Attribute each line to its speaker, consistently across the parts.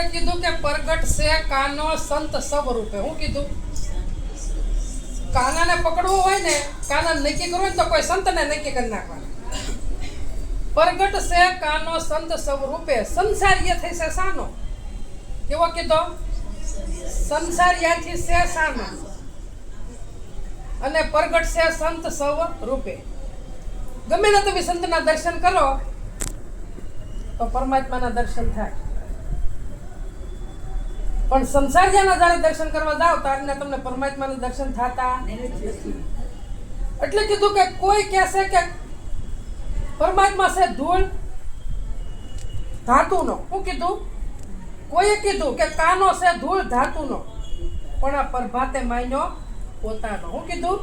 Speaker 1: એટલે કીધું કે પ્રગટ છે કાનો સંત સબ રૂપે. હું કીધું કાનાને પકડવું હોય ને, કાના નક્કી કરવું હોય તો કોઈ સંતને નક્કી કરી નાખવાનું. પ્રગટ છે કાનો સંત સબ રૂપે, સંસારીય થઈ છે સાનો. કેવો કીધો? સંસારિયાથી છે સાનો અને પ્રગટ છે સંત સવ રૂપે. ગમે ને તમે સંતના દર્શન કરો તો પરમાત્માના દર્શન થાય, પણ સંસારિયાના જ્યારે દર્શન કરવા જાઓ ત્યારે તમને પરમાત્માના દર્શન થતા નથી. એટલે કીધું કે કોઈ કહેશે કે પરમાત્મા છે ધૂળ ધાતુનો. શું કીધું? કોઈએ કીધું કે કાનો છે ધૂળ ધાતુનો, પણ આ પ્રભાતે માન્યો પોતાનો. શું કીધું?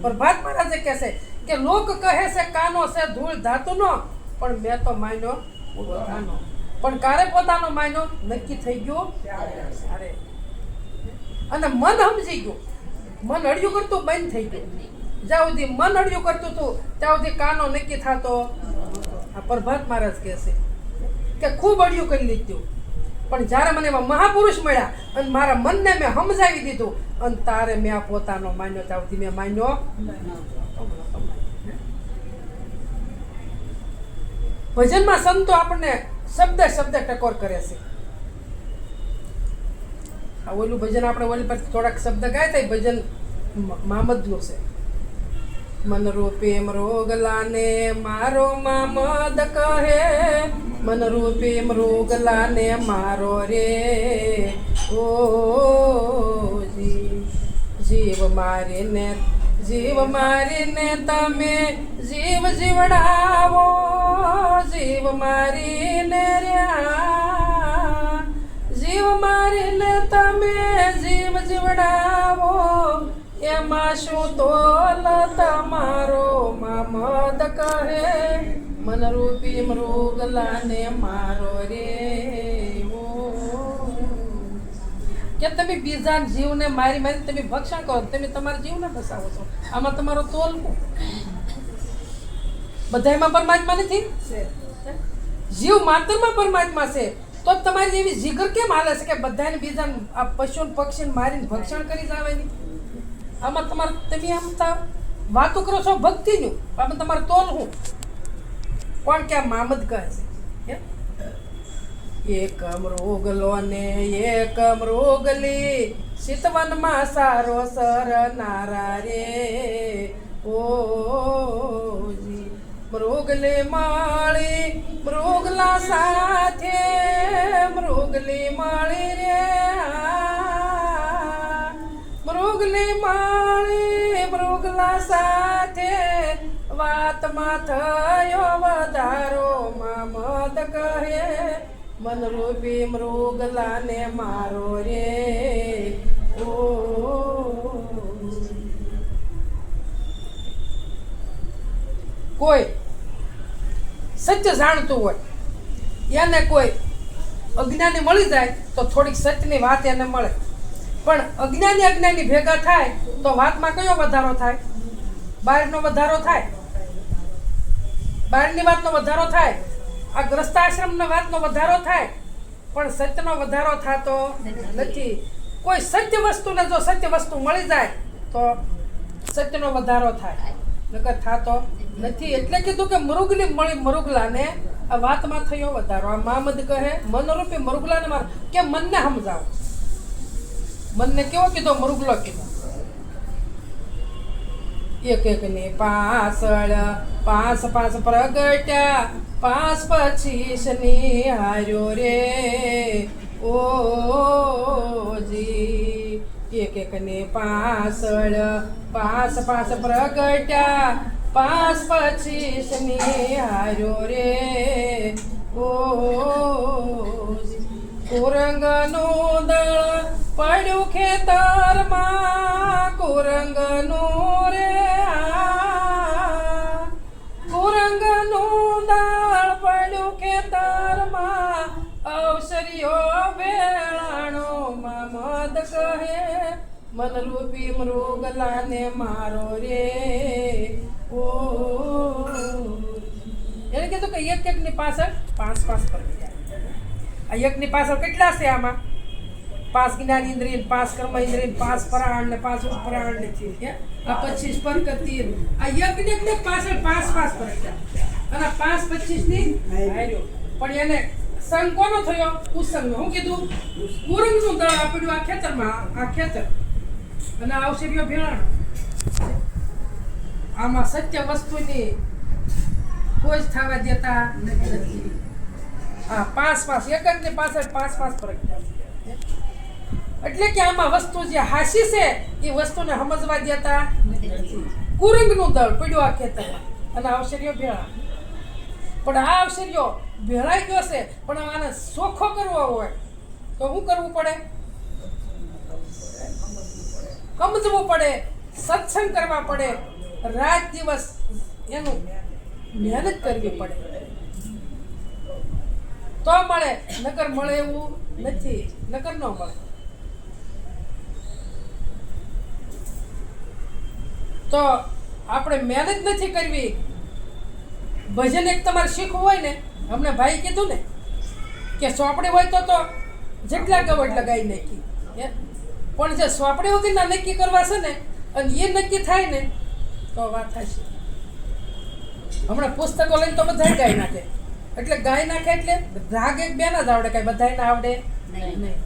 Speaker 1: પ્રભાત મહારાજે કહેશે કે લોક કહે છે કાનો છે ધૂળ ધાતુનો, પણ મેં તો માન્યો પોતાનો. પણ કારે પોતાનો માન્યો? નક્કી થઈ ગયું ત્યારે. અને મન સમજી ગયું, મન અડિયું કરતું બંધ થઈ ગયું. જ્યાં સુધી મન અડિયું કરતું હતું ત્યાં સુધી કાનો નક્કી થતો. આ પ્રભાત મહારાજ કહેશે કે ખૂબ અડિયું કરી લીધું, પણ જ્યારે મને એવા મહાપુરુષ મળ્યા અને મારા મનને મેં સમજાવી દીધું અને તારે મેં આ પોતાનો માન્યો, ત્યાં સુધી મેં માન્યો. ભજનમાં સંતો આપણને શબ્દ શબ્દ ટકોર કરે છે. આ ઓલું ભજન આપણે ઓલી પર થોડાક શબ્દ ગાય તો ભજન મામદનું છે. મન રૂપે મૃગલાને મારો મામદ કહે, મન રૂપે મૃગલાને મારો રે ઓ જીવ મારીને તમે જીવ જીવડાવો, જીવ મારીને રહ્યા, જીવ મારીને તમે જીવ જીવડાવો, એમાં શું તોલ તમારો મામદ કહે, મન રૂપી મૃગલાને મારો રે ઓ. કે તમે બીજા જીવને મારી મારી તમે ભક્ષણ કરો, તમે તમારા જીવને ફસાવો છો. આમાં તમારો તોલ બધામાં પરમાત્મા નથી. જીવ માત્રમાં પરમાત્મા છે તો તમારી જેવી જીગર કેમ હાલે છે કે બધાને બીજા આ પશુ પક્ષીને મારીને ભક્ષણ કરી જાવાની? આમાં તમારે તમે આમ વાતો કરો છો ભક્તિનું, આમાં તમારે તોલ હું કોણ કે મામદ કહે છે? એક મૃગલો ને એક મૃગલી શીતવનમાં સારો સર નારા રે ઓ મૃગલી માળી મૃગલા સાથે, મૃગલી માળી રે મૃગલી માળી મૃગલા સાથે, વાતમાં થયો વધારો મામદ કહે, મન રૂપી મૃગલાને મારો રે ઓ. કોઈ સત્ય જાણતું હોય એને કોઈ અજ્ઞાની મળી જાય તો થોડીક સત્યની વાત એને મળે, પણ અજ્ઞાની ભેગા થાય તો વાતમાં કયો વધારો થાય? બહારનો વધારો થાય, બહારની વાતનો વધારો થાય, આ ગ્રસ્તાશ્રમના વાતનો વધારો થાય, પણ સત્યનો વધારો થતો નથી. કોઈ સત્ય વસ્તુને જો સત્ય વસ્તુ મળી જાય તો સત્યનો વધારો થાય, નકર થતો નથી. એટલે કીધું કે મૃગલી મળી મૃગલાને આ વાતમાં થયો વધારો. આ મામદ કહે મનરૂપી મૃગલાને મારો, કે મનને સમજાવો. મનને કેવો કીધો? મૃગલો કીધો. એક એકની પાછળ પાંચ પાંચ પ્રગટ્યા, પાંચ પચીસની હાર્યો રે ઓ જી. એક એકની પાછળ પાંચ પાંચ પ્રગટ્યા, પાંચ પચીસની હાર્યો રે ઓ. કુરંગનું દળ પડ્યું ખેતરમાં, કુરંગનું રે કુરંગનું દળ પડ્યું ખેતરમાં, અવસરીઓ વેળાણો મામદ કહે, મનરૂપી મૃગલાને મારો રે ઓ. એને કીધું કે એક એકની પાછળ પાંચ પાંચ પર આ યજ્ઞની પાછળ કેટલા છે આમાં? 5 જ્ઞાન ઇન્દ્રિય, 5 કર્મ ઇન્દ્રિય, 5 પરાણ ને 5 ઉપરાણ ને છે. આ 25 પરગતિ. આ યજ્ઞ પાછળ 5 પરગતિ. અને 5 25 ની હાર્યો. પણ એને સંગ કોનો થયો? કુસંગ. હું કીધું? કુરંગનું દળ આપડ્યું આ ખેતરમાં, આ ખેતર. અને આવશે રહ્યો ભેળાણ. આમાં સત્ય વસ્તુની કોઈ જ થવા દેતા નથી. હા, 5 એક જ પાછળ 5 પરગતિ. એટલે કે આમાં વસ્તુ જે હાસી છે એ વસ્તુને સમજવા દેતા નથી. કુરંગનું દળ પડ્યું આ ખેતરમાં અને અવસર્યો ભેળા. પણ આ અવસર્યો ભેળાઈ ગયો છે, પણ આને સોખો કરવો હોય તો શું કરવું પડે? સમજવું પડે, સત્સંગ કરવા પડે, રાત દિવસ એનું મહેનત કરવી પડે તો મળે, નકર મળે એવું નથી. નકર ન મળે. તો આપણે મહેનત નથી કરવી. ભજન એક તમારે શીખવું હોય ને, હમણાં ભાઈ કીધું ને કે સોપડી હોય તો જેટલા ગવ એટલા ગાઈ નાખી. પણ જે સોપડી વગરના નક્કી કરવા છે ને, અને એ નક્કી થાય ને તો વાત થશે. હમણાં પુસ્તકો લઈને તો બધા ગાઈ નાખે. એટલે ગાય નાખે એટલે રાગ એક બે ના જ આવડે, કઈ બધા ના આવડે નહીં.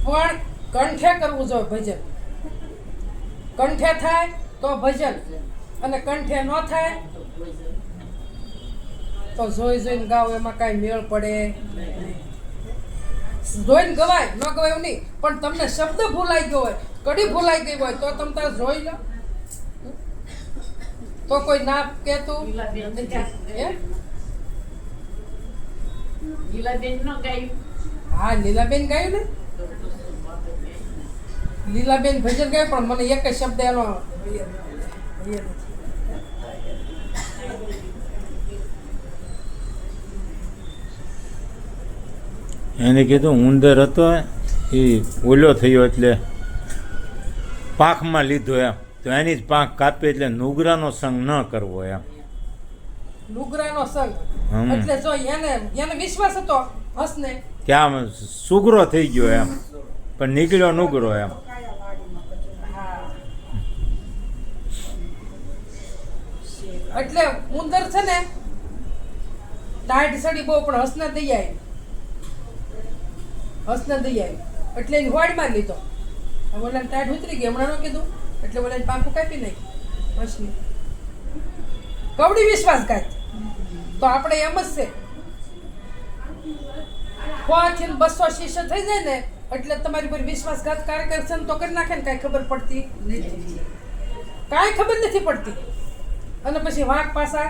Speaker 1: પણ કંઠે કરવું જોઈએ ભજન. કંઠે થાય તો ભજન, અને કંઠે ન થાય તો જોઈને ગાવ, એમાં કાંઈ મેળ પડે નહીં. જોઈને ગવાય, ન ગવાય એવું નહીં. પણ તમને શબ્દ ભૂલાઈ ગયો હોય, કડી ભૂલાઈ ગઈ હોય તો તમે તારે જોઈ લો. તો કોઈ ના કહેતું હા, લીલાબેન ગાયું ને. લીલાબેન ભજન ગાય, પણ મને એક શબ્દ એનો
Speaker 2: એને કીધું ઉંદર હતો એ ઓલો થયો એટલે પાંખમાં લીધો એમ, તો એની જ પાંખ કાપી એટલે નુગરાનો સંગ ન કરવો એમ.
Speaker 1: નુગરાનો સંગ એટલે જો એને વિશ્વાસ હતો હસને
Speaker 2: કે આમ સુગરો થઈ ગયો એમ, પણ નીકળ્યો નુગરો એમ.
Speaker 1: એટલે ઉંદર છે ને ટાઈટ સડી બહુ, પણ હસને દઈ આવી. એટલે એની હોડમાં લીધો. ઓલા ટાઈટ ઉતરી ગઈ, હમણાં ન કીધું એટલે ઓલા પાંખું કાપી નાખી હસની. કવડી વિશ્વાસઘાત. તો આપણે એમ જ છે, 5 થી 200 શિષ્ય થઈ જાય ને એટલે તમારી પર વિશ્વાસઘાત કાર્ય કરશે તો કરી નાખે ને, કાંઈ ખબર પડતી નથી. કાંઈ ખબર નથી પડતી. અને પછી વાંક પાછા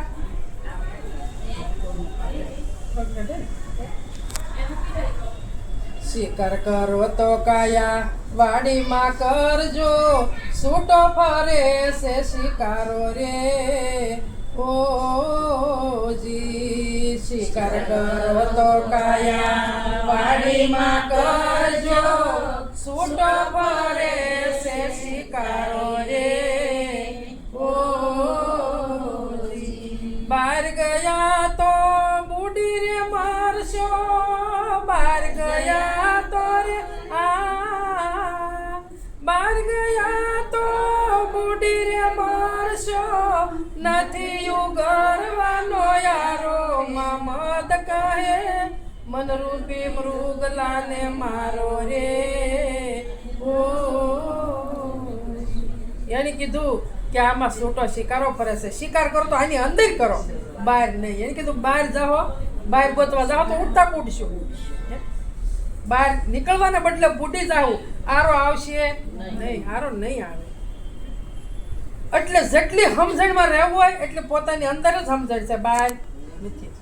Speaker 1: શિકાર કરો તો કાયા વાડીમાં કરજો, છૂટો ફરે છે શિકારો રે ઓજી. શિકાર કરો તો કાયા વાડીમાં કરજો, છૂટો ફરે છે શિકારો રે ઓજી. બહાર ગયા તો બુડી રે મારશો, બહાર ગયા તો રે બહાર ગયા તો બુડી રે મારશો, નથી ઉગરવાનો યારો. મમદ કહે મનરૂપી મૃગલાને મારો રે ઓ. એને કીધું કે આમાં છૂટો શિકારો ફરે છે. શિકાર કરો તો આની અંદર કરો, બહાર નહીં. એને કીધું બહાર જાઓ, બહાર ગોતવા જાઓ તો ઉડતા કૂટશું. બહાર નીકળવાના બદલે બુડી જાવ, આરો આવશે નહીં, આરો નહીં આવે. એટલે જેટલી સમજણમાં રહેવું હોય એટલે પોતાની અંદર જ સમજણ છે, બહાર નથી.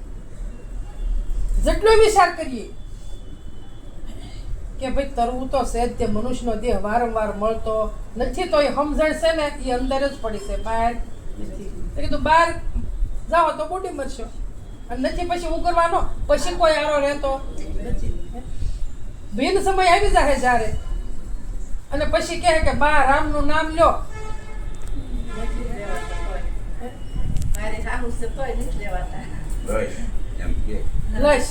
Speaker 1: જેટલો વિચાર કરીએ કે ભાઈ તરવું તો છે જ, તે મનુષ્યનો દેહ વારંવાર મળતો નથી, તો એ સમજણ છે ને એ અંદર જ પડી છે, બહાર નથી. કીધું બહાર જાઓ તો બુડી મરશો, અને નથી પછી ઉગરવાનો, પછી કોઈ આરો રહેતો નથી. ભીન સમય આવી જાય જ્યારે, અને પછી કહે કે બા રામનું નામ લ્યો.
Speaker 3: બસ એમ કે
Speaker 1: લઈશ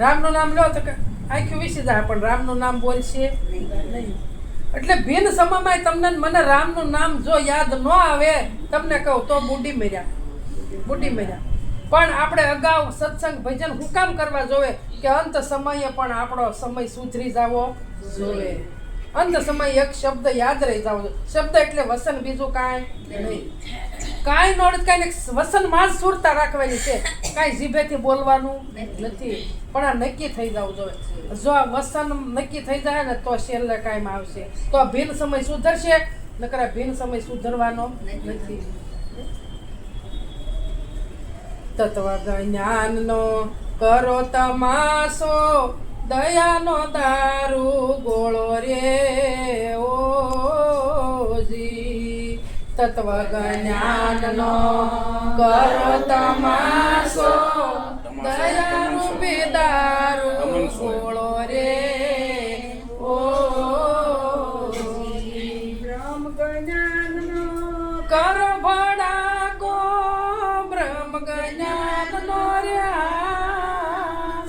Speaker 1: રામનું નામ લો તો આખું વિસી જાય પણ રામનું નામ બોલશે નહીં. એટલે ભિન્ન સમયમાં તમને ને મને રામનું નામ જો યાદ ન આવે તમને કહું તો બુઢી મર્યા. પણ આપણે અગાઉ સત્સંગ ભજન હું કામ કરવા જોવે કે અંત સમયે પણ આપણો સમય સુધરી જાવો જોવે. અંત સમયે એક શબ્દ યાદ રહી જાવ જોઈએ. શબ્દ એટલે વસન, બીજું કાંઈ નહીં. કાંઈ નોડ કાંઈ વસનમાં જ સુરતા રાખવાની છે, કાંઈ જીભેથી બોલવાનું નથી. પણ આ નક્કી થઈ જવું જોઈએ. જો આ વસન નક્કી થઈ જાય ને તો છેલ્લે કાંઈ આવશે. તો આ ભિન્ન સમય સુધરશે, નકર આ ભિન્ન સમય સુધરવાનો નથી. તત્વ જ્ઞાનનો કરો તમાસો, દયાનો દારૂ ગોળો રે ઓજી. તત્વ જ્ઞાનનો કરો તમાસો, દયારૂપી દારૂ ગોળો રે ઓજી. બ્રહ્મ જ્ઞાનનો કર ભડાકો, બ્રહ્મ જ્ઞાનનો રહ્યા,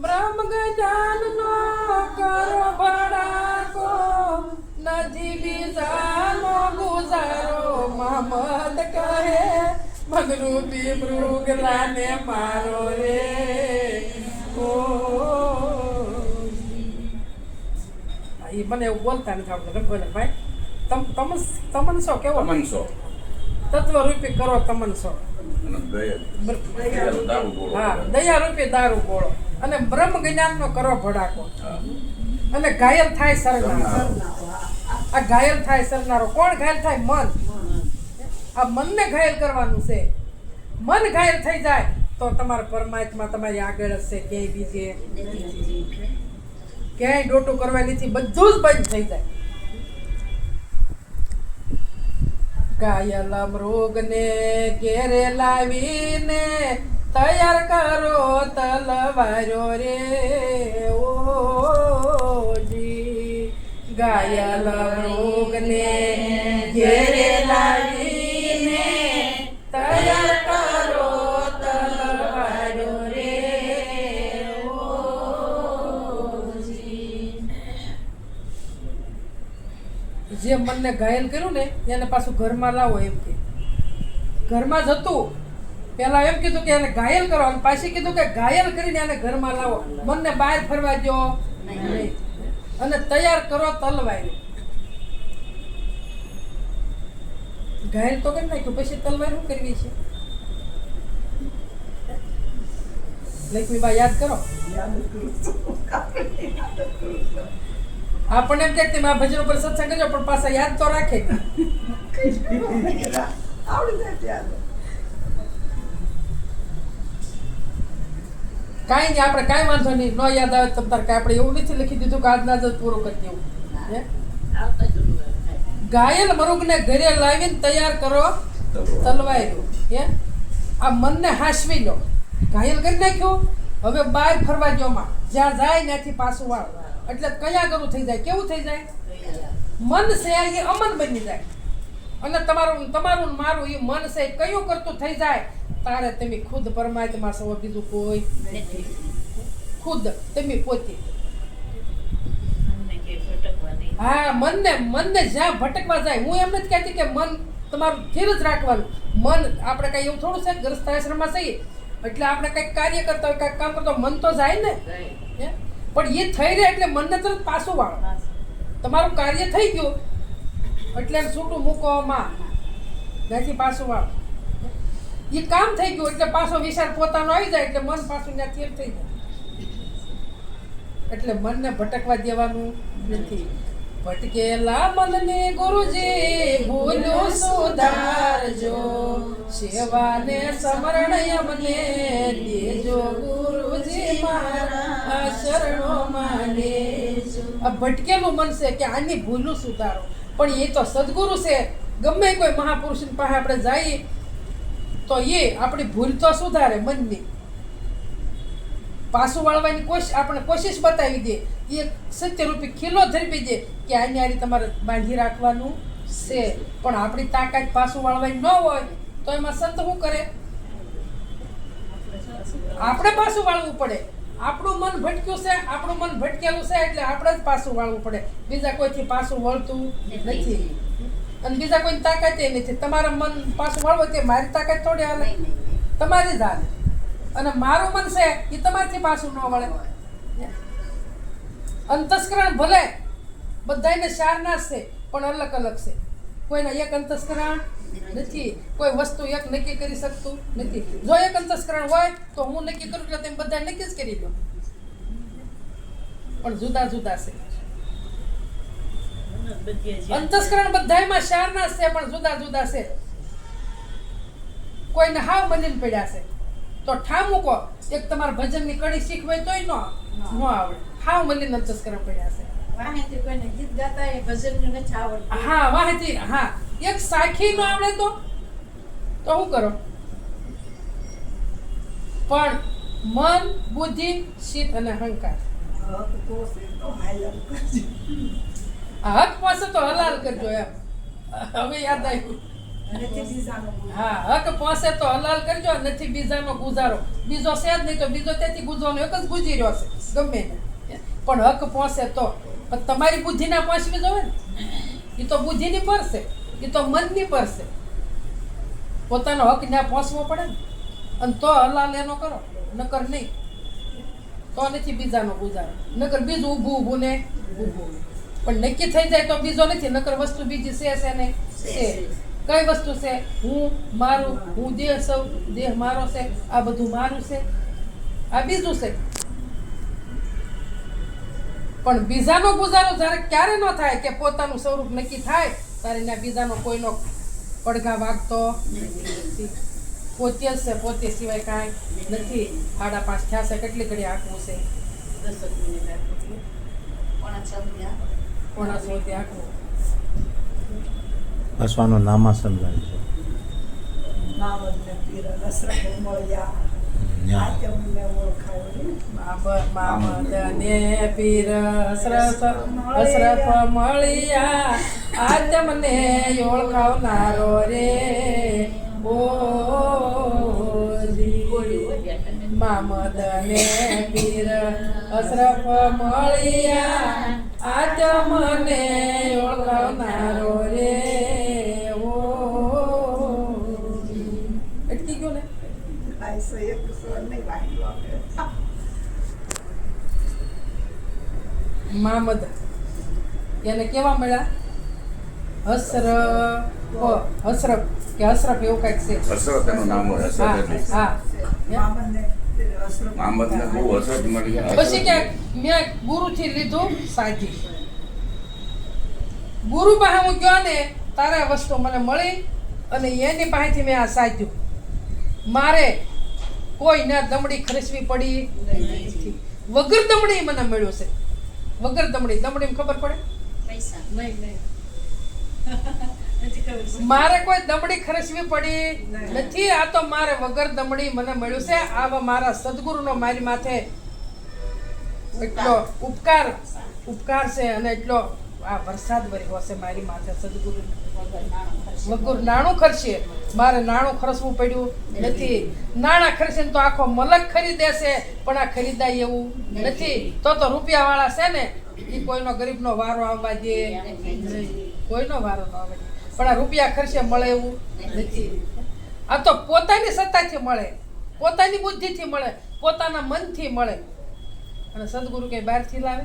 Speaker 1: બ્રહ્મ જ્ઞાનનો કરો ભડાકો, નથી બીજાનો ગુજારો. મહમદ કહે મગરૂપી મૃગલાને મારો રે ઓ. એ મને એવું બોલતા નથી આવડતું ભાઈ. તમન છો કેવો
Speaker 3: તમનસો
Speaker 1: તત્વરૂપી કરો તમનસો.
Speaker 3: અને દયા દારૂ ગોળો.
Speaker 1: હા, દયા રૂપી દારૂ ગોળો અને બ્રહ્મ જ્ઞાનનો કરો ભડાકો.
Speaker 3: હા.
Speaker 1: અને ઘાયલ થાય સરનારો. આ ઘાયલ થાય સરનારો કોણ ઘાયલ થાય? મન. આ મનને ઘાયલ કરવાનું છે. મન ઘાયલ થઈ જાય તો તમારા પરમાત્મા તમારી આગળ જ છે, ક્યાંય બીજે ક્યાંય ડોટું કરવાની નથી, બધું જ બંધ થઈ જાય. ઘાયલ મૃગને ઘેરે લાવીને તૈયાર કરો તલવારો રે ઓજી. ઘાયલ મૃગને ઘેરે લાવીને તૈયાર કરો તલવારો રે ઓજી. જે મનને ઘાયલ કર્યું ને એને પાછું ઘરમાં લાવો એમ કે. ઘરમાં જ હતું પેલા એમ કીધું કે એને ઘાયલ કરો અને પાછી કીધું કે ઘાયલ કરીને એને ઘરમાં લાવો, મનને બહાર ફરવા દો નહીં અને તૈયાર કરો તલવાર. ઘાયલ તો કરી નાખ્યું, પછી તલવાર શું કરવી છે? લક્ષ્મીબા યાદ કરો. આપણને એમ કે આ ભજન ઉપર સત્સંગ કરજો પણ પાછા યાદ તો રાખે. કાંઈ નહીં, આપણે કાંઈ વાંધો નહીં, ન યાદ આવે તમ તાર કાંઈ આપણે એવું નથી લખી દીધું કે આજના જ પૂરું કરી દેવું. ઘાયલ મૃગને ઘરે લાવીને તૈયાર કરો તલવાર્યું. હે આ મનને હાંસવી લો. ઘાયલ કરી નાખ્યું, હવે બહાર ફરવા દો માં, જ્યાં જાય ત્યાંથી પાછું વાળો. એટલે કયા ગરું થઈ જાય? કેવું થઈ જાય? મન છે એ અમન બની જાય. અને તમારું મારું એ મન છે કયું કરતું થઈ જાય તારે તમે ખુદ પરમાત્મા છો, બીજું કોઈ નથી. ખુદ તમે પોતે. હા, મનને જ્યાં ભટકવા જાય, હું એમ નથી કહેતી કે મન તમારું સ્થિર જ રાખવાનું. મન આપણે કઈ એવું થોડું છે ગ્રસ્તાશ્રમમાં છીએ એટલે આપણે કંઈક કાર્ય કરતા હોય, કંઈક કામ કરતા હોય, મન તો જાય ને. પણ એ થઈ રહે એટલે મનને તરત પાછું વાળો. તમારું કાર્ય થઈ ગયું એટલે છૂટું મૂકો માં, ત્યાંથી પાછું વાળો. એ કામ થઈ ગયું એટલે પાછો વિચાર પોતાનો આવી જાય એટલે મન પાછું ત્યાં સ્થિર થઈ જાય. એટલે મનને ભટકવા દેવાનું નથી. ભટકેલા મનને ગુરુજી ભૂલ્યું સુધારજો, સેવાને સમરણ અમને દેજો ગુરુજી મારા શરણો માને. આ ભટકેલું મન છે કે આની ભૂલું સુધારો, પણ એ તો સદગુરુ છે. ગમે કોઈ મહાપુરુષની પાસે આપણે જઈએ તો એ આપણી ભૂલ તો સુધારે, મનની પાછું વાળવાની આપણે કોશિશ બતાવી દે. એ સત્યરૂપી ખીલો ધરવી દે કે આની આરી તમારે બાંધી રાખવાનું છે. પણ આપણી તાકાત પાછું વાળવાની ન હોય તો એમાં સંત શું કરે? આપણે પાછું વાળવું પડે. આપણું મન ભટક્યું છે, આપણું મન ભટકેલું છે એટલે આપણે જ પાછું વાળવું પડે. બીજા કોઈથી પાછું વળતું નથી અને બીજા કોઈની તાકાત નથી. તમારા મન પાછું વાળવો તે મારી તાકાત થોડી હાલે, તમારી જ હાલે. અને મારું મન છે એ તમારથી પાછું ન વળે. અંતસ્કરણ ભલે બધાને શારના છે પણ અલગ અલગ છે. કોઈના એક અંતસ્કરણ નથી, કોઈ વસ્તુ એક નક્કી કરી શકતું નથી. જો એક અંતસ્કરણ હોય તો હું નક્કી કરું એટલે તમે બધા નક્કી જ કરી દો, પણ જુદા જુદા છે. અંતસ્કરણ બધાયમાં શારના છે પણ જુદા જુદા છે. કોઈને હાવ બનીને પડ્યા છે તો ઠામું કહો, એક તમારા ભજનની કડી શીખવાય તોય ન આવડે. હાવ મલીન અંતસ્કરણ પડ્યા છે.
Speaker 4: વાહેથી કોઈને ગીત ગાતા એ ભજનનું નથી આવડતું.
Speaker 1: હા વાહેથી, હા એક સાખી ન આવડે તો શું કરો? પણ મન, બુદ્ધિ, ચિત્ત અને અહંકાર, આ હક પાસે તો હલાલ કરજો એમ. હવે યાદ આવ્યું. હા, હક પાસે તો હલાલ કરજો, નથી બીજાનો ગુજારો. બીજો છે જ નહીં તો બીજો તેથી ગુજવાનો એક જ ગુજી રહ્યો છે ગમે ને. પણ હક પહોંચે તો પણ તમારી બુદ્ધિ ના પહોંચવી જોવે ને. એ તો બુદ્ધિની પર છે, એ તો મનની પર છે. પોતાનો હક ના પહોંચવો પડે ને, અને તો હલાલ એનો કરો, નકર નહીં. તો નથી બીજાનો ગુજારો, નકર બીજું ઊભું ઊભું ને ઊભું. પણ નક્કી થઈ જાય તો બીજો નથી, નકર વસ્તુ બીજી છે ને છે. કઈ વસ્તુ છે? હું, મારું, હું દેહ સૌ, દેહ મારો છે, આ બધું મારું છે, આ બીજું છે. પણ બીજાનો ગુજારો જ્યારે ક્યારે ન થાય કે પોતાનું સ્વરૂપ નક્કી થાય ત્યારે ના બીજાનો કોઈનો પડઘા વાગતો નથી. પોતે જ છે, પોતે સિવાય કાંઈ નથી. 5:30 થયા છે, કેટલી ઘડી આંકવું છે?
Speaker 4: 10 મિનિટ આટલું.
Speaker 1: 5:45 આંકવું.
Speaker 2: હસવાનો નામા સમજાય છે.
Speaker 5: મામદને પીર દશરથ મળ્યા આત્મને ઓળખાયો
Speaker 1: મામદને પીર અશરફ મળ્યા, આત્મને ઓળખાવનારો રે મામદને પીર અશરફ મળ્યા, આત્મને ઓળખાવનારો રે. અટકી ગયો ને?
Speaker 5: આઈસો એક સ્વર નહીં વાગ્યો
Speaker 1: મામદ એને કેવા મળ્યા? હસરફ કે હસરફ એવું કંઈક છે.
Speaker 3: હસરત એનું નામ હોય. હસરત એટલે
Speaker 1: હા.
Speaker 5: મામદને અશરફ
Speaker 3: મોહમ્મદને બહુ હસરત મળી ગયા.
Speaker 1: પછી કે મેં ગુરુથી લીધું સાધી. ગુરુ પાસે હું ગયો ને તારે વસ્તુ મને મળી અને એની પાસેથી મેં આ સાધ્યું. મારે કોઈને દમડી ખરીસવી પડી નથી. વગર દમડી મને મળ્યું છે. વગર દમડી. દમડી ખબર પડે?
Speaker 4: પૈસા નહીં નથી ખબર.
Speaker 1: મારે કોઈ દમડી ખર્ચવી પડી નથી. આ તો મારે વગર દમડી મને મળ્યું છે. આવા મારા સદગુરુનો મારી માથે એટલો ઉપકાર છે અને એટલો આ વરસાદ વર્યો છે મારી માથે સદગુરુ. વગર નાણું ખર્ચે મારે નાણું ખર્ચવું પડ્યું નથી. નાણાં ખર્ચીને તો આખો મલક ખરીદે છે પણ આ ખરીદાય એવું નથી. તો રૂપિયાવાળા છે ને એ કોઈનો ગરીબનો વારો આવવા દે નહીં. કોઈનો વારો ન આવે. પણ આ રૂપિયા ખર્ચે મળે એવું નથી. આ તો પોતાની સત્તાથી મળે, પોતાની બુદ્ધિથી મળે, પોતાના મનથી મળે. અને સદગુરુ કઈ બહારથી લાવે?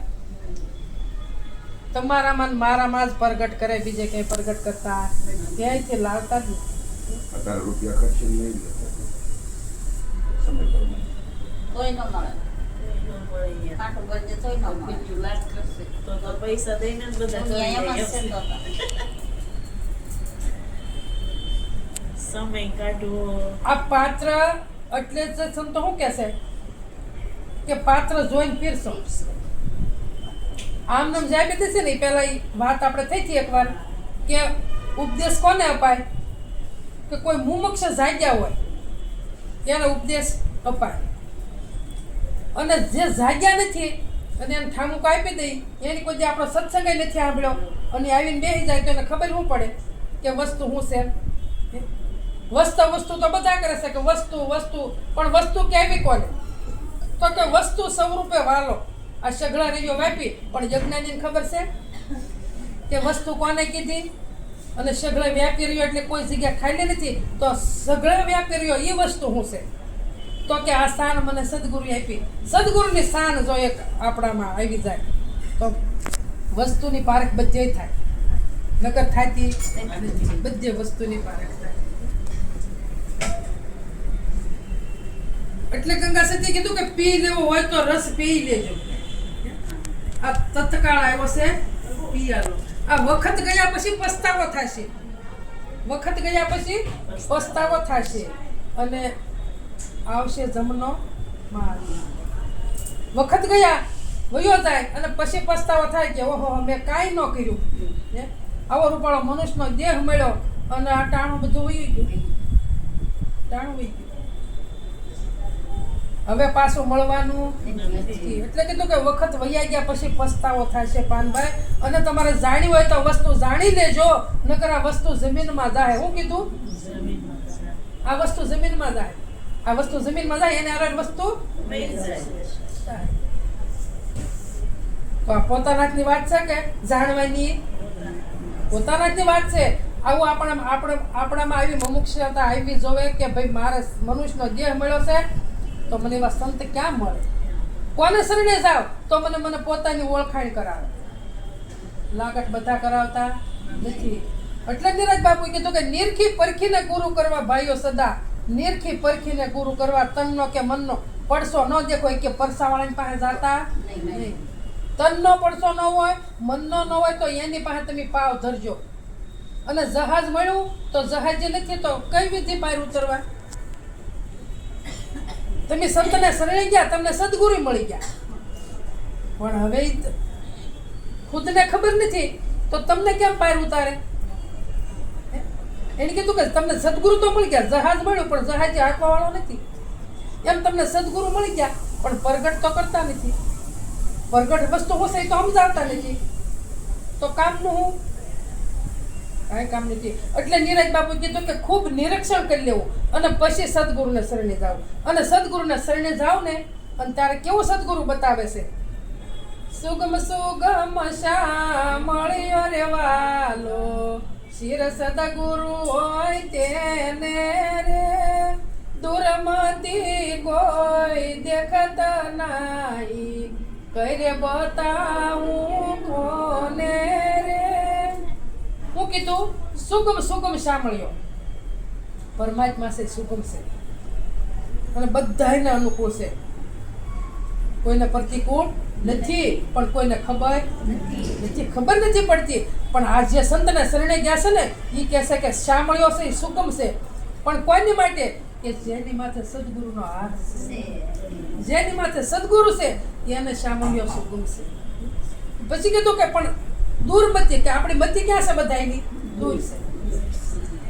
Speaker 1: તમારામાં ને મારામાં જ પ્રગટ કરે, બીજે ક્યાંય પ્રગટ કરતા ક્યાંયથી લાવતા જ નથી.
Speaker 3: અત્યારે રૂપિયા ખર્ચી નહીં સમય પર
Speaker 4: તોય ન મળે. કાંટો બંધ તોય ન મળે.
Speaker 6: બીજું લાખ કરશે તો પૈસા દઈને જ બધા
Speaker 4: દુનિયા એમ જ છે
Speaker 6: કરી
Speaker 4: તો
Speaker 6: દે. સમય કાઢવો.
Speaker 1: આ પાત્ર એટલે જ સંતો શું કહેશે કે પાત્ર જોઈને પીરસો. આમ નામ જાય છે ને પેલા વાત આપણે થઈ હતી એકવાર કે ઉપદેશ કોને અપાય? કે કોઈ મુમુક્ષ જાગ્યા હોય એને ઉપદેશ અપાય. અને જે જાગ્યા નથી અને એને ઠામુક આપી દઈ એની કોઈ આપણો સત્સંગ નથી સાંભળ્યો અને આવીને બેસી જાય તો એને ખબર શું પડે કે વસ્તુ શું છે? વસ્તુ તો બધા કરે છે કે વસ્તુ પણ વસ્તુ કેવી કોને? તો કે વસ્તુ સ્વરૂપે વાલો. આ સઘળા રીયો વાપી પણ યજ્ઞાનીને ખબર છે કે વસ્તુ કોને કીધી અને સઘળા વ્યાપી રહ્યો એટલે કોઈ જગ્યા ખાલી નથી. તો સઘળા વ્યાપી રહ્યો એ વસ્તુ શું છે? તો કે આ શાન મને સદગુરુ આપી. સદગુરુની શાન જો એક આપણામાં આવી જાય તો વસ્તુની પારખ બધે થાય, નકર થાતી નથી. બધે વસ્તુની પારખ થાય. એટલે ગંગા સતી કીધું કે પી લેવો હોય તો રસ પી લેજો. આ તત્કાળ આવ્યો છે, પી આલો. આ વખત ગયા પછી પસ્તાવો થશે. વખત ગયા પછી પસ્તાવો થશે અને આવશે જમનો માર. વખત ગયા વયો જાય અને પછી પસ્તાવો થાય કે ઓહો મેં કાંઈ ન કર્યું. આવો રૂપાળો મનુષ્યનો દેહ મળ્યો અને આ ટાણું બધું વહી ગયું. ટાણું વહી ગયું. હવે પાછું મળવાનું નથી. એટલે કીધું કે વખત વૈયા ગયા પછી પસ્તાવો થાય છે પાનભાઈ. અને તમારે જાણવી હોય તો વસ્તુ જાણી લેજો, નકર આ વસ્તુ જમીનમાં જાય. હું કીધું? આ વસ્તુ જમીનમાં જાય. આ વસ્તુ જમીનમાં જાય એને અરડ વસ્તુ જાય. તો આ પોતાનાની વાત છે કે જાણવાની? પોતાનાની વાત છે. આવું આપણામાં આવી મુમુક્ષતા આવી જોવે કે ભાઈ મારે મનુષ્યનો દેહ મળ્યો છે તો મને એવા સંત ક્યાં મળે? કોને શરણે જાવ તો મને પોતાની ઓળખાણ કરાવે. લાગટ બધા કરાવતા નથી. એટલે નીરજ બાપુ કીધું કે નિરખી પરખીને ગુરુ કરવા ભાઈઓ સદા. નિરખી પરખીને ગુરુ કરવા. તનનો કે મનનો પડસો ન દેખો કે પરસાવાળાની પાસે જાતા નહીં. તનનો પડસો ન હોય, મનનો ન હોય તો એની પાસે તમે પાવ ધરજો. અને જહાજ મળ્યું તો જહાજ જે નથી તો કઈ વિધિ બહાર ઉતરવા? તમે સંતને શરણે ગયા, તમને સદગુરુ મળી ગયા, પણ હવે ખુદને ખબર નથી તો તમને કેમ પાર ઉતારે? એને કીધું કે તમને સદગુરુ તો મળી ગયા, જહાજ મળ્યું પણ જહાજ હાંકવા વાળો નથી. એમ તમને સદગુરુ મળી ગયા પણ પ્રગટ તો કરતા નથી. પ્રગટ વસ્તુ હશે તો સમજાવતા નથી. તો કામનું હું કાંઈ કામ નથી. એટલે નીરજ બાપુ કીધું કે ખૂબ નિરીક્ષણ કરી લેવું અને પછી સદગુરુને શરણે જાવ. અને સદગુરુને શરણે જાવ ને અને ત્યારે કેવો સદગુરુ બતાવે છે? સુગમ સુગમ શ્યામળિયો રે વાલો, શિર સદગુરુ હોય તેને રે, દુર્મતી કોઈ દેખત નાઈ, કરે બતાવું કોને રે. હું કીધું સુગમ શ્યામળિયો પરમાત્મા છે, સુગમ છે અને બધાને અનુકૂળ છે. કોઈને પ્રતિકૂળ નથી પણ કોઈને ખબર નથી પડતી. પણ આ જે સંતને શરણે ગયા છે ને એ કહે છે કે શ્યામળિયો છે એ સુગમ છે. પણ કોઈની માટે? કે જેની માથે સદગુરુનો હાથ છે, જેની માથે સદગુરુ છે એને શ્યામળિયો સુગમ છે. પછી કીધું કે પણ દૂર મતી, કે આપણી મતી ક્યાં છે? બધાની દૂર છે.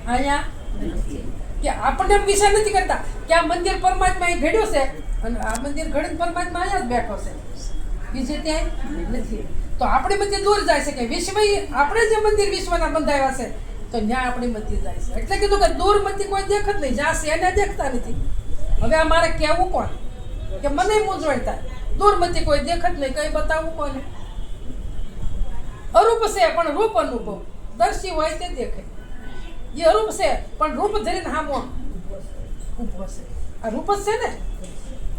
Speaker 1: અહીંયા કે આપણને વિચાર નથી કરતા કે આ મંદિર પરમાત્મા અહીં ઘડ્યો છે અને આ મંદિર ઘડીને પરમાત્મા અહીંયા જ બેઠો છે, બીજે ક્યાંય નથી. તો આપણી મતી દૂર જાય છે કે વિશ્વ, આપણે જે મંદિર વિશ્વના બંધાવ્યા છે તો ત્યાં આપણી મતી જાય છે. એટલે કીધું કે દૂર મતી કોઈ દેખ જ નહીં, જ્યાં છે એને દેખતા નથી. હવે આ મારે કહેવું કોણ કે મને મૂંઝવણ થાય? દૂર મતી કોઈ દેખ જ નહીં, કઈ બતાવવું કોને? અરૂપ છે પણ રૂપ અનુભવ, દર્શી હોય તે દેખે. એ અરૂપ છે પણ રૂપ ધરીને હામો ઊભો છે. આ રૂપ જ છે ને,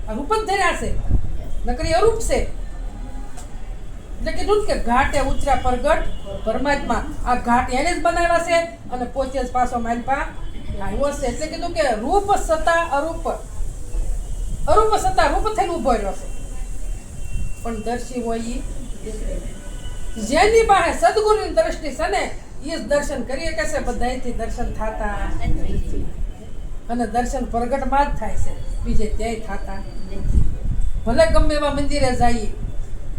Speaker 1: આ રૂપ જ ધર્યા છે, નકર એ અરૂપ છે. એટલે કીધું કે ઘાટે ઉતર્યા પ્રગટ પરમાત્મા. આ ઘાટ એને જ બનાવ્યા છે અને પોતે જ પાછો માલપા આવ્યો છે. એટલે કીધું કે રૂપ સતા અરૂપ, અરૂપ સતા રૂપ થઈને ઊભો રહ્યો છે પણ દર્શી હોય જેની પાસે સદગુરુની દ્રષ્ટિ છે ને એ જ દર્શન કરી શકે છે. બધાયથી દર્શન થતા અને દર્શન પ્રગટમાં જ થાય છે, બીજે ક્યાંય થતા નથી. ભલે ગમે એવા મંદિરે જઈએ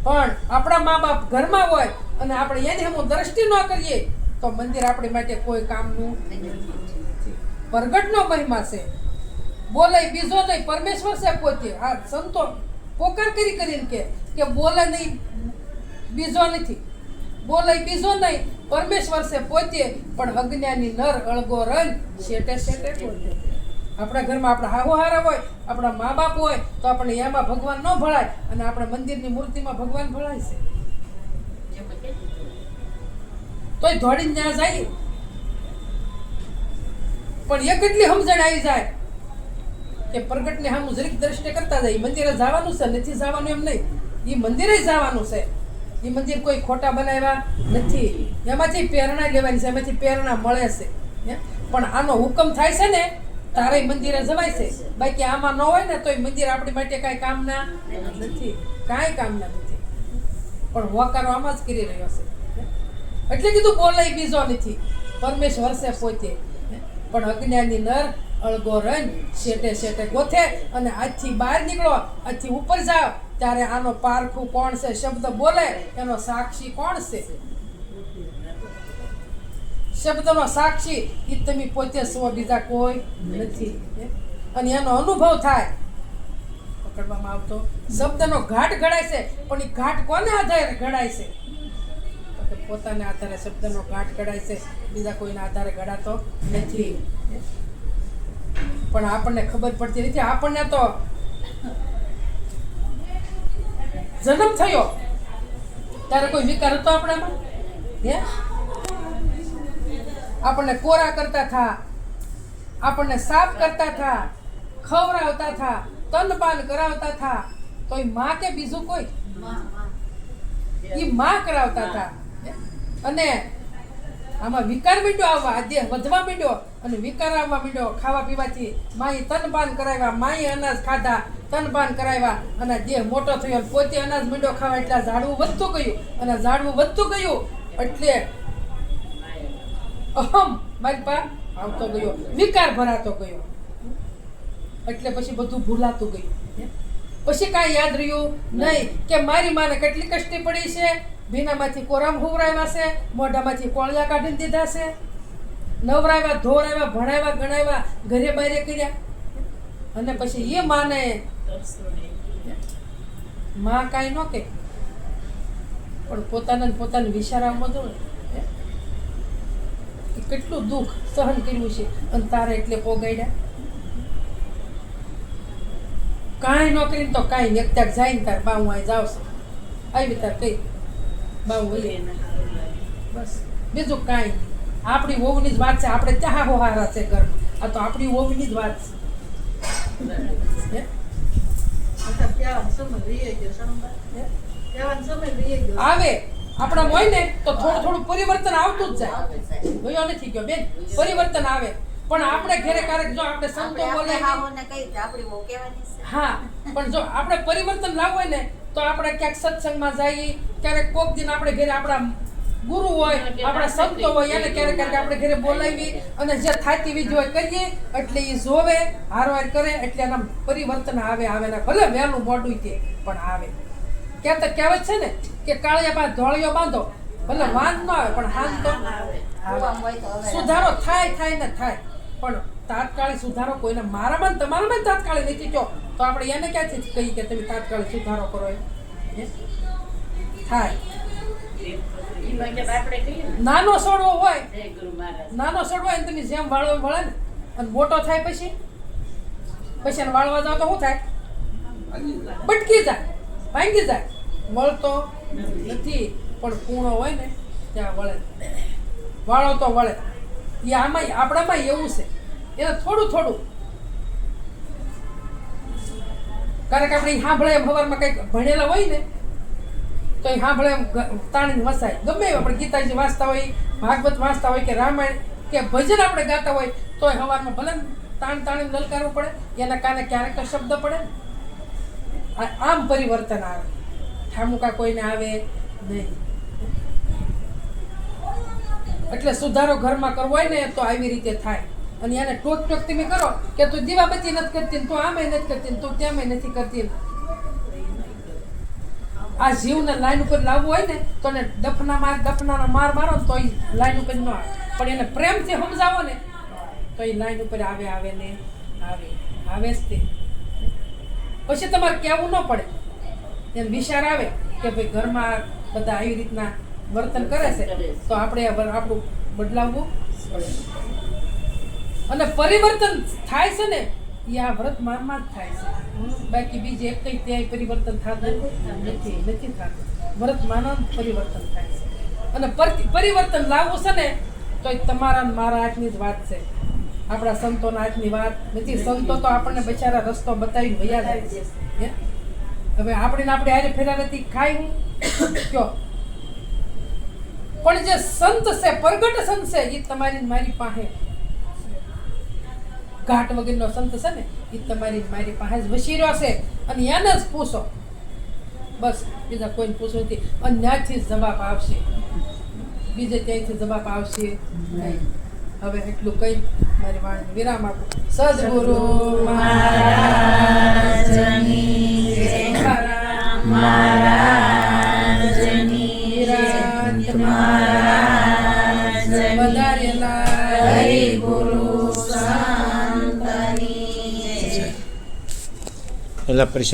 Speaker 1: પણ આપણા મા બાપ ઘરમાં હોય અને આપણે એની સામે દ્રષ્ટિ ન કરીએ તો મંદિર આપણી માટે કોઈ કામનું નથી. પ્રગટનો મહિમા છે, બોલે બીજો નહીં, પરમેશ્વર છે પોતે. આ સંતો પોકાર કરીને કે બોલે નહીં બીજો નથી, બોલે બીજો નહીં પરમેશ્વર છે પોતે, પણ અજ્ઞાની નર અળગો રન શેટે શેટે પોતે. આપણા ઘરમાં આપણા હાહુહારા હોય, આપણા મા બાપ હોય, તો આપણે એમાં ભગવાન ન ભળાય, અને આપણા મંદિરની મૂર્તિમાં ભગવાન ભળાય છે.
Speaker 4: એમાં કેટલું
Speaker 1: તોય દોડીને ત્યાં જાય, પણ એ કેટલી સમજણ આવી જાય કે પ્રગટને સામું જરીક દ્રષ્ટિ કરતા જાય. મંદિરે જવાનું છે, નથી જવાનું એમ નહીં, એ મંદિરે જવાનું છે. એ મંદિર કોઈ ખોટા બનાવ્યા નથી, એમાંથી પ્રેરણા લેવાની છે, એમાંથી પ્રેરણા મળે છે. પણ આનો હુકમ થાય છે ને તારે મંદિરે જવાય છે. બાકી આમાં ન હોય ને તો એ મંદિર આપણી માટે કાંઈ કામના નથી, કાંઈ કામના નથી. પણ હોકારો આમાં જ કરી રહ્યો છે. એટલે કીધું બોલાય બીજો નથી, પરમેશ્વર છે પોતે, પણ અજ્ઞાની નર અળગો રન શેટે શેટે ગોથે. અને આજથી બહાર નીકળો, આજથી ઉપર જાઓ ત્યારે આનો પારખું કોણ છે, શબ્દ બોલે એનો સાક્ષી કોણ છે. શબ્દનો સાક્ષી એ તમે પોતે છો, બીજા કોઈ નથી. અને એનો અનુભવ થાય, પકડવામાં આવતો શબ્દનો ઘાટ ઘડાય છે, પણ એ ઘાટ કોને આધારે ઘડાય છે? તો પોતાના આધારે શબ્દનો ઘાટ ઘડાય છે, બીજા કોઈના આધારે ઘડાતો નથી. પણ આપણને ખબર પડતી નથી. આપણને તો જન્મ થયો ત્યારે કોઈ વિકાર હતો આપણામાં? હે, આપણને કોરા કરતા થા, આપણને સાફ કરતા થા, ખવડાવતા થા, તનપાન કરાવતા થા, તો એ માં કે બીજું કોઈ? એ માં કરાવતા હતા. અને આમાં વિકાર માંડ્યો આવવા, આજે વધવા માંડ્યો અને વિકાર આવવા માંડ્યો ખાવા પીવાથી. માએ તનપાન કરાવ્યા, માએ અનાજ ખાધા, તનપાન કરાવ્યા, અને દેહ મોટો થયો, પોતે અનાજ માંડ્યો ખાવા, એટલે ઝાડવું વધતું ગયું. અને ઝાડવું વધતું ગયું એટલે અહમ મારી પા આવતો ગયો, વિકાર ભરાતો ગયો. એટલે પછી બધું ભૂલાતું ગયું. પછી કાંઈ યાદ રહ્યું નહીં કે મારી માને કેટલી કષ્ટી પડી છે, ભીનામાંથી કોરામ હુવરાવ્યા છે, મોઢામાંથી કોળિયા કાઢી દીધા છે, નવરાવ્યા, ધોરાવ્યા, ભણાવ્યા, ગણાવ્યા, ઘરે બારે કર્યા. અને પછી એ માને માં કાંઈ ન કે, પણ પોતાને વિચારવામાં દો કેટલું દુઃખ સહન કર્યું છે, અને તારે એટલે પોગાડ્યા. કાંઈ ન કરીને તો કાંઈ ને ત્યાં જાય ને તાર બા હું અહીં જાવ છું, આવી તાર કઈ બા હું બસ, બીજું કાંઈ નહીં. આપણી વહુની જ વાત છે, આપણે ત્યાં હોહારા છે ઘર. આ તો આપણી વહુની જ વાત છે. આવે આપણા હોય ને તો થોડું પરિવર્તન આવતું જ જાય. ભયો નથી ગયો બેન, પરિવર્તન આવે. પણ આપણે ઘરે ક્યારેક જો આપણે સંતો બોલે, હા, પણ જો આપણે પરિવર્તન લાવવું હોય ને તો આપણે ક્યાંક સત્સંગમાં જઈએ, ક્યારેક કોક દિન આપણે ઘરે આપણા ગુરુ હોય, આપણા સંતો હોય, એને ક્યારેક ક્યારેક આપણે ઘરે બોલાવી અને જે થાતી વિધિ હોય કરીએ, એટલે એ જોવે, હારવાર કરે, એટલે એના પરિવર્તન આવે. ને ભલે વહેલું મોડું તે પણ આવે. કહેવત છે ને કે કાળિયા પાસે ધોળિયો બાંધો, ભલે વાંધ ન આવે પણ હાથ તો સુધારો થાય ને થાય. પણ તાત્કાલિક સુધારો કોઈને મારામાં તમારામાં તાત્કાલિક નથી કહો તો આપણે એને ક્યાંથી કહીએ કે તમે તાત્કાલિક સુધારો કરો? થાય. નાનો છોડવો હોય, નાનો છોડવો હોય ને તમે જેમ વાળવો વળે ને, અને મોટો થાય પછી એને વાળવા જાવ તો શું થાય? બટકી જાય, ભાંગી જાય. વળતો નથી, પણ કૂણો હોય ને ત્યાં વળે, વાળો તો વળે. એ આમાં આપણામાં એવું છે, એને થોડું કારણ કે આપણે સાંભળે એમ સવારમાં કંઈક ભણેલા હોય ને તો એ સાંભળે એમ તાણીને વસાય. ગમે એમ આપણે ગીતાજી વાંચતા હોય, ભાગવત વાંચતા હોય, કે રામાયણ કે ભજન આપણે ગાતા હોય તો સવારમાં ભલે તાણીને લલકારવું પડે, એના કારણે ક્યારેક તો શબ્દ પડે. આમ પરિવર્તન આવે, ઠામુકા કોઈને આવે નહીં. એટલે સુધારો ઘરમાં કરવો હોય ને તો આવી રીતે થાય. અને એને ટોક તમે કરો કે તું દીવાબત્તી નથી કરતી, તું આમેય નથી કરતી, તું ત્યાંય નથી કરતી. આ જીવને લાઈન ઉપર લાવવું હોય ને તો એને દફનાના માર મારો ને તો એ લાઈન ઉપર ન આવે. પણ એને પ્રેમથી સમજાવો ને તો એ લાઈન ઉપર આવે ને આવે જ તે. પછી તમારે કહેવું ન પડે, એમ વિચાર આવે કે ભાઈ ઘરમાં બધા આવી રીતના વર્તન કરે છે તો આપણે આપણું બદલાવવું પડે. અને પરિવર્તન થાય છે ને એ આ વર્તમાનમાં જ થાય છે. બાકી બીજે એક કંઈ ક્યાંય પરિવર્તન થતું નથી થતું. વર્તમાનમાં જ પરિવર્તન થાય છે. અને પરિવર્તન લાવવું છે ને તો એ તમારા ને મારા હાથની જ વાત છે. આપણા સંતોના હાથની વાત નથી. સંતો તો આપણને બચારા રસ્તો બતાવીને વયા જાય છે. હે? હવે આપણે હારે ફેરા નથી ખાય હું કયો, પણ જે સંત છે પ્રગટ સંત છે એ તમારી ને મારી પાસે ઘાટ વગરનો સંત છે ને એ તમારી ને મારી પાસે જ વસીરો છે. અને એને જ પૂછો, બસ બીજા કોઈને પૂછવું નથી. અને ત્યાંથી જ જવાબ આવશે, બીજે ત્યાંથી જવાબ આવશે નહીં. હવે એટલું કઈ મારી વાણી વિરામ આપું. સદગુરુ મહારાજની જય. મહારાજની વધારેલા હરિગુરુ સંતની જય.
Speaker 2: એટલે પ્રસાદ